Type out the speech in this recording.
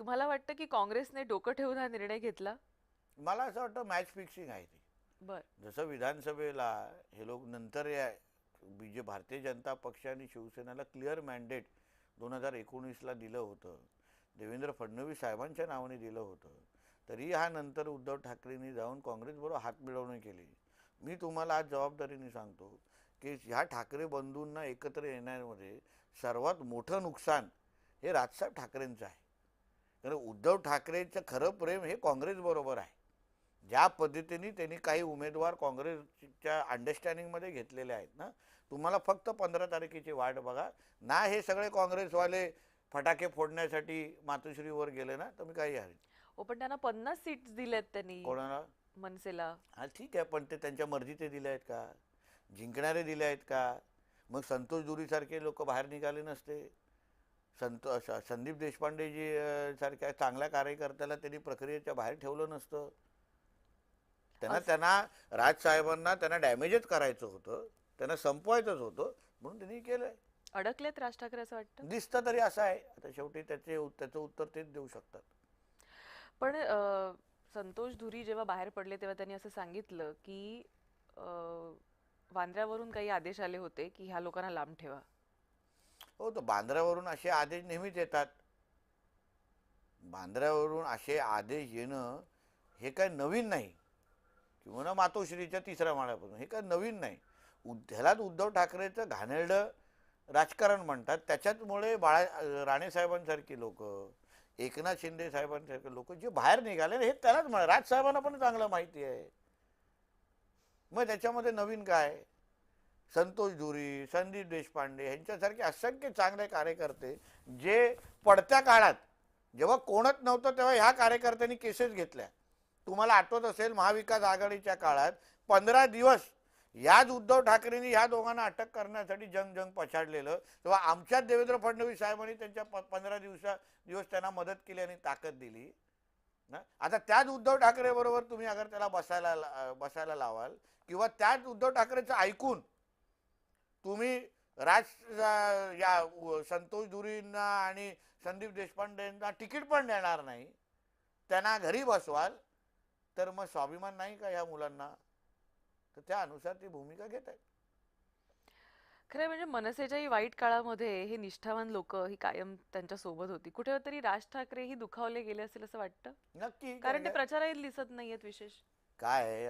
तुम्हाला वाटतं की काँग्रेसने डोकं ठेवून हा निर्णय घेतला? मला असं वाटतं मॅच फिक्सिंग आहे ती. बर. जसं विधानसभेला हे लोक नंतर या भारतीय जनता पक्ष आणि शिवसेनेला क्लिअर मॅन्डेट 2019ला दिलं होतं, देवेंद्र फडणवीस साहेबांच्या नावाने दिलं होतं, तरी हा नंतर उद्धव ठाकरेंनी जाऊन काँग्रेसबरोबर हात मिळवणी केली. मी तुम्हाला आज जबाबदारीने सांगतो की ह्या ठाकरे बंधूंना एकत्र येण्यामध्ये सर्वात मोठं नुकसान हे राजसाहेब ठाकरेंचं आहे. कारण उद्धव ठाकरेंचं खरं प्रेम हे काँग्रेसबरोबर आहे. ज्या पद्धतीने त्यांनी काही उमेदवार काँग्रेसच्या अंडरस्टँडिंगमध्ये घेतलेले आहेत ना, तुम्हाला फक्त 15 तारखेची वाट बघा ना. हे सगळे काँग्रेसवाले फटाके फोडण्यासाठी मातोश्रीवर गेले ना, तर मी काही हरत. हो, पण त्यांना 50 सीट्स दिल्यात त्यांनी कोणाला? मनसेला. हा ठीक आहे, पण ते त्यांच्या मर्जीचे दिले आहेत का? जिंकणारे दिले आहेत का? मग संतोष दुरीसारखे लोक बाहेर निघाले नसते? संदीप देशपांडेजी सारख्या चांगल्या कार्यकर्त्याला त्यांनी प्रक्रियेच्या बाहेर ठेवलं नसतं? त्यांना अस- त्यांना राजसाहेबांना त्यांना डॅमेजच करायचं होतं, त्यांना संपवायचंच होतं, म्हणून त्यांनी केलंय. अडकलेत राज ठाकरे असं वाटतं. दिसतं तरी असं आहे. आता शेवटी त्याचं उत्तर तेच देऊ शकतात. पण संतोष धुरी जेव्हा बाहेर पडले तेव्हा त्यांनी असं सांगितलं की अ, वांद्र्यावरून काही आदेश आले होते की ह्या लोकांना लांब ठेवा. हो, तर बांद्र्यावरून असे आदेश नेहमीच येतात. बांद्र्यावरून असे आदेश येणं हे काय नवीन नाही, किंवा ना मातोश्रीच्या 3ऱ्या माळ्यापासून हे काय नवीन नाही. ह्यालाच उद्धव ठाकरेचं घाणेरडं राजकारण म्हणतात. त्याच्याचमुळे राणेसाहेबांसारखी लोक, एकनाथ शिंदे साहेबांसारखे लोक जे बाहेर निघाले हे त्यालाच म्हणा. राजसाहेबांना पण चांगलं माहिती आहे. मग त्याच्यामध्ये नवीन काय? संतोष धुरी, संदीप देशपांडे यांच्यासारखे असंख्य चांगले कार्यकर्ते जे पडत्या काळात जेव्हा कोणच नव्हतं तेव्हा ह्या कार्यकर्त्यांनी केसेस घेतल्या. तुम्हाला आठवत असेल महाविकास आघाडीच्या काळात 15 दिवस याच उद्धव ठाकरेंनी ह्या दोघांना अटक करण्यासाठी जंग जंग पछाडलेलं, तेव्हा आमच्याच देवेंद्र फडणवीस साहेबांनी त्यांच्या 15 दिवस त्यांना मदत केली आणि ताकद दिली ना. आता त्याच उद्धव ठाकरे बरोबर तुम्ही अगर त्याला बसायला लावाल, किंवा त्याच उद्धव ठाकरेचं ऐकून तुम्ही या संतोष धुरींना आणि संदीप देशपांडेंना तिकीट पण देणार नाही, त्यांना घरी बसवाल, तर मग स्वाभिमान नाही का ह्या मुलांना? तर त्यानुसार ती भूमिका घेत आहेत. खरं म्हणजे मनसेच्याही वाईट काळामध्ये हे निष्ठावान लोक ही कायम त्यांच्या सोबत होती. कुठेतरी राज ठाकरे ही दुखावले गेले असेल असं वाटतं. नक्की. कारण ते प्रचारात दिसत नाहीयेत विशेष. काय आहे